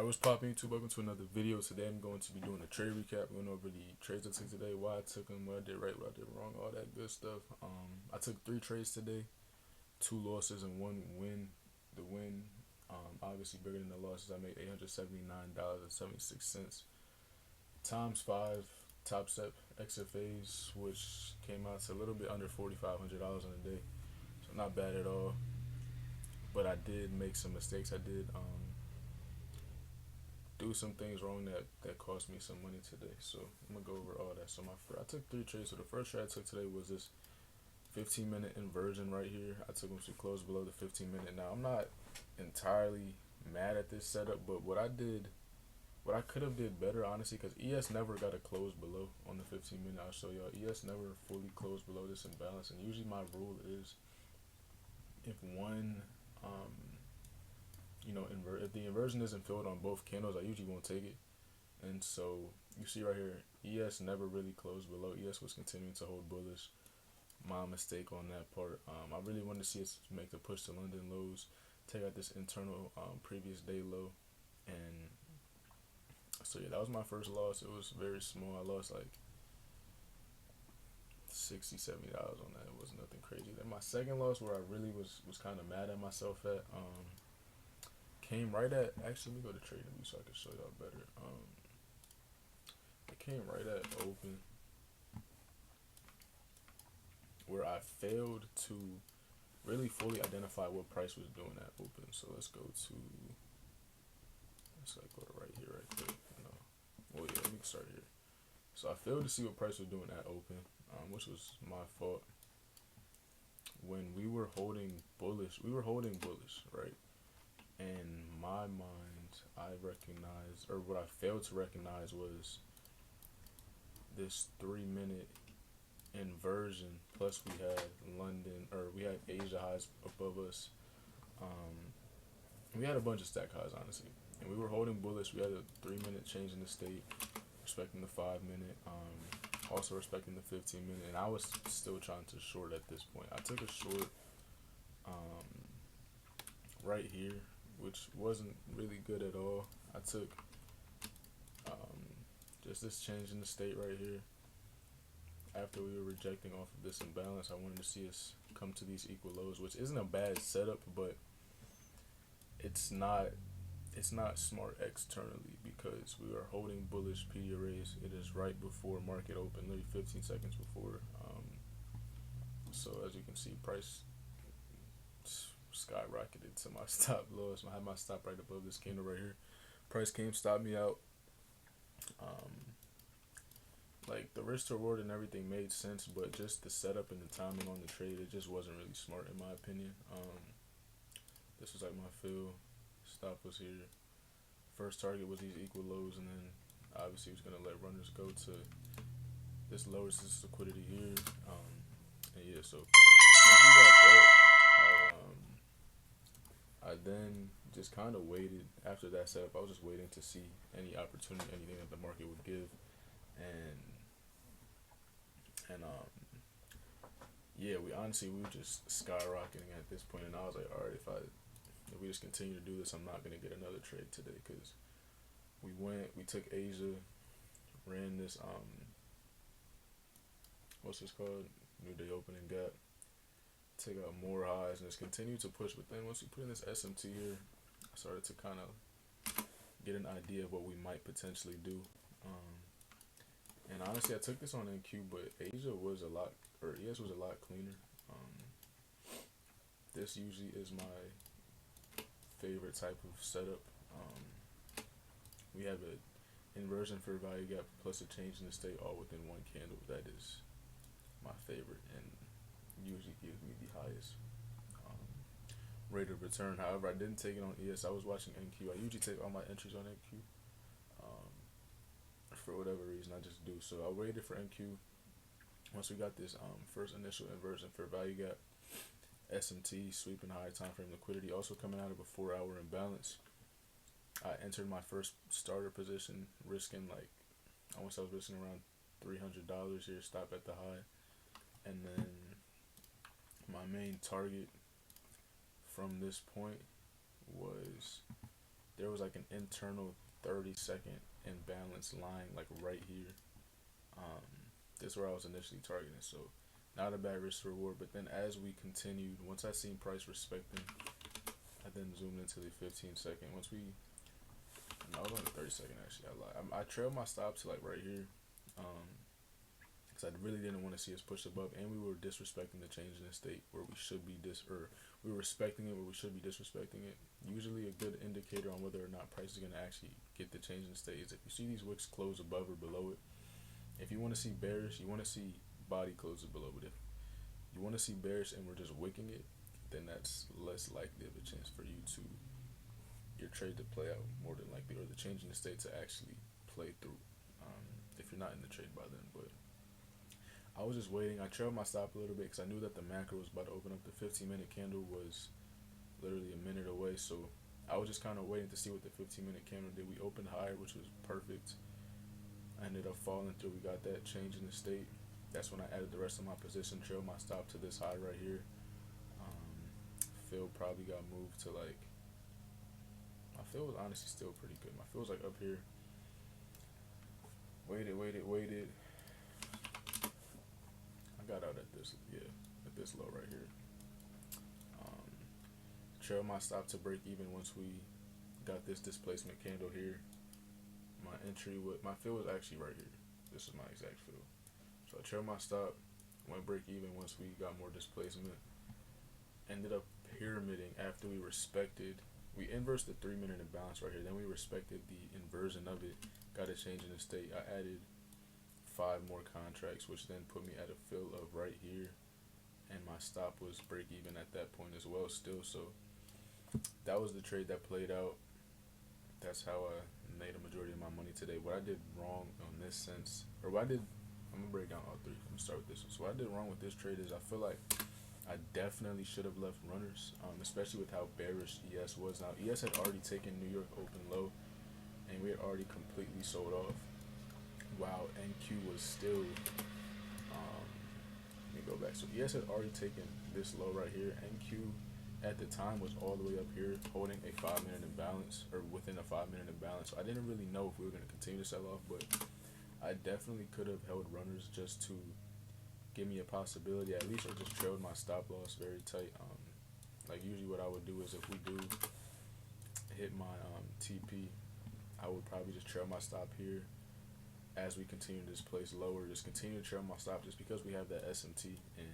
Alright, what's poppin' YouTube? Welcome to another video. Today I'm going to be doing a trade recap, going over the trades I took today, why I took them, what I did right, what I did wrong, all that good stuff. I took 3 trades today, 2 losses and 1 win. The win, obviously bigger than the losses. I made $879.76 times 5 Top Step XFAs, which came out to a little bit under $4,500 in a day, so not bad at all. But I did make some mistakes. I did do some things wrong that cost me some money today. So I'm gonna go over all that. So I took 3 trades. So the first trade I took today was this 15-minute inversion right here. I took them to close below the 15-minute. Now I'm not entirely mad at this setup, but what I could have did better, honestly, because ES never got a close below on the 15-minute. I'll show y'all. ES never fully closed below this imbalance, and usually my rule is if one if the inversion isn't filled on both candles, I usually won't take it. And so you see right here, ES never really closed below. ES was continuing to hold bullish. My mistake on that part. I really wanted to see us make the push to London lows, take out this internal previous day low, and so yeah, that was my first loss. It was very small. I lost like $60, $70 on that. It was nothing crazy. Then my second loss, where I really was kind of mad at myself at, came right at, actually let me go to TradingView so I can show y'all better. It came right at open, where I failed to really fully identify what price was doing at open. So let's go to right here, right there. Well, yeah, let me start here. So I failed to see what price was doing at open, which was my fault. When we were holding bullish, right? In my mind, I recognized, or what I failed to recognize, was this 3-minute inversion. Plus, we had we had Asia highs above us. We had a bunch of stack highs, honestly, and we were holding bullish. We had a 3-minute change in the state, respecting the 5-minute, also respecting the 15-minute, and I was still trying to short at this point. I took a short right here, which wasn't really good at all. I took just this change in the state right here. After we were rejecting off of this imbalance, I wanted to see us come to these equal lows, which isn't a bad setup, but it's not smart externally, because we are holding bullish PD arrays. It is right before market open, literally 15 seconds before. So as you can see, price skyrocketed to my stop loss. I had my stop right above this candle right here. Price came, stopped me out. Like, the risk to reward and everything made sense, but just the setup and the timing on the trade, it just wasn't really smart in my opinion. This was like my fill. Stop was here. First target was these equal lows, and then obviously he was gonna let runners go to this lower resistance liquidity here. And yeah, so once we got that, I then just kind of waited after that setup. I was just waiting to see any opportunity, anything that the market would give, and yeah, we were just skyrocketing at this point, and I was like, all right, if we just continue to do this, I'm not gonna get another trade today, because we took Asia, ran this what's this called, new day opening gap, take out more highs, and just continue to push. But then once we put in this SMT here, I started to kind of get an idea of what we might potentially do. And honestly, I took this on NQ, but Asia was ES was a lot cleaner. This usually is my favorite type of setup. We have an inversion for value gap plus a change in the state all within one candle. That is my favorite, and usually gives me the highest rate of return. However, I didn't take it on ES. I was watching NQ. I usually take all my entries on NQ. For whatever reason, I just do. So I waited for NQ. Once we got this first initial inversion for value gap, SMT, sweeping higher time frame liquidity, also coming out of a 4-hour imbalance, I entered my first starter position, risking I was risking around $300 here, stop at the high, and then my main target from this point was there was like an internal 30-second imbalance line like right here. Um, this is where I was initially targeting. So not a bad risk to reward. But then as we continued, once I seen price respecting, I then zoomed into the 15-second. Once we, no, it was only 30-second actually. I lied. I trailed my stop to like right here. Because I really didn't want to see us push above, and we were disrespecting the change in the state where we should be or we were respecting it where we should be disrespecting it. Usually, a good indicator on whether or not price is going to actually get the change in the state is if you see these wicks close above or below it. If you want to see bearish, you want to see body closes below it. If you want to see bearish and we're just wicking it, then that's less likely of a chance for you to your trade to play out more than likely, or the change in the state to actually play through. If you're not in the trade by then, but I was just waiting. I trailed my stop a little bit because I knew that the macro was about to open up. The 15-minute candle was literally a minute away, so I was just kind of waiting to see what the 15-minute candle did. We opened higher, which was perfect. I ended up falling through. We got that change in the state. That's when I added the rest of my position, trailed my stop to this high right here. Fill probably got moved to like, my fill was honestly still pretty good. My fill was like up here. Waited. I got out at this, at this low right here. Trail my stop to break even once we got this displacement candle here. My entry with my fill was actually right here. This is my exact fill. So I trailed my stop, went break even once we got more displacement. Ended up pyramiding after we respected. We inversed the 3-minute imbalance right here. Then we respected the inversion of it. Got a change in the state. I added 5 more contracts, which then put me at a fill of right here, and my stop was break even at that point as well still. So that was the trade that played out. That's how I made a majority of my money today. What I did wrong on this sense, or what I did, I'm gonna break down all three. I'm gonna start with this one. So what I did wrong with this trade is I feel like I definitely should have left runners, especially with how bearish ES was. Now ES had already taken New York open low, and we had already completely sold off. While NQ was still, let me go back. So ES had already taken this low right here. NQ at the time was all the way up here, holding a 5-minute imbalance, or within a 5-minute imbalance. So I didn't really know if we were going to continue to sell off, but I definitely could have held runners just to give me a possibility at least, or just trailed my stop loss very tight. Like usually what I would do is if we do hit my TP, I would probably just trail my stop here as we continue to displace lower, just continue to trail my stop just because we have that SMT, and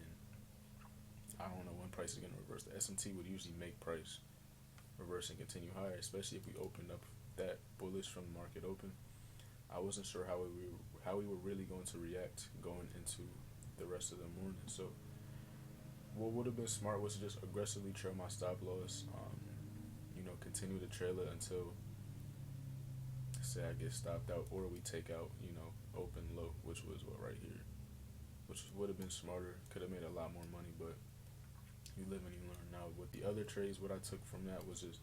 I don't know when price is going to reverse. The SMT would usually make price reverse and continue higher, especially if we opened up that bullish from the market open. I wasn't sure how we were really going to react going into the rest of the morning. So what would have been smart was to just aggressively trail my stop loss, continue to trail it until, say, I get stopped out, or we take out, open low, which was right here, which would have been smarter, could have made a lot more money, but you live and you learn. Now with the other trades, what I took from that was just,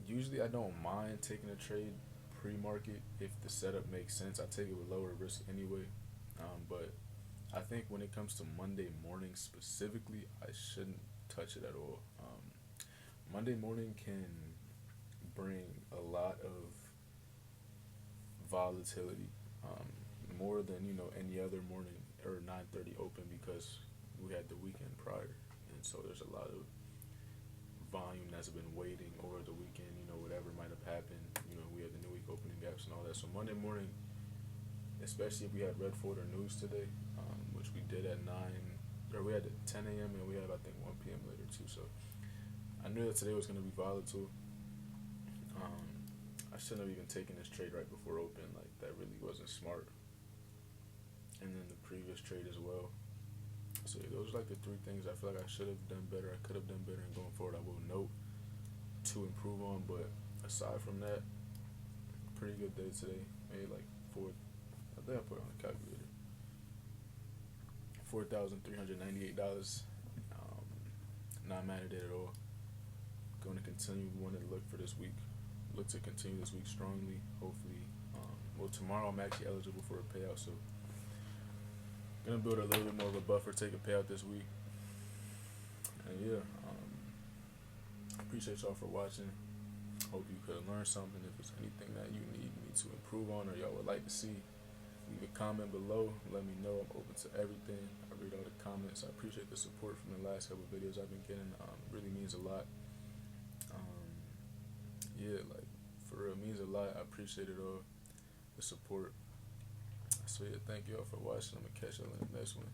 usually I don't mind taking a trade pre-market if the setup makes sense. I take it with lower risk anyway, but I think when it comes to Monday morning specifically, I shouldn't touch it at all. Monday morning can bring a lot of volatility, more than any other morning or 9:30 open, because we had the weekend prior, and so there's a lot of volume that's been waiting over the weekend. Whatever might have happened. We had the new week opening gaps and all that. So Monday morning, especially if we had Red Folder News today, which we did at 9, or we had at 10 a.m. and we had, I think, 1 p.m. later too. So I knew that today was going to be volatile. I shouldn't have even taken this trade right before open. Like, that really wasn't smart. And then the previous trade as well. So yeah, those are like the 3 things I feel like I should have done better. I could have done better, and going forward I will note to improve on. But aside from that, pretty good day today. Made like I think I put it on the calculator. $4,398. Not mad at it at all. Going to continue wanting to look for this week. Look to continue this week strongly. Hopefully, tomorrow I'm actually eligible for a payout, so gonna build a little bit more of a buffer, take a payout this week. And yeah, appreciate y'all for watching. Hope you could have learned something. If there's anything that you need me to improve on or y'all would like to see, leave a comment below. Let me know. I'm open to everything. I read all the comments. I appreciate the support from the last couple of videos I've been getting. It really means a lot. Um, yeah, like for real, it means a lot. I appreciate it all, the support. So yeah, thank you all for watching. I'm gonna catch y'all in the next one.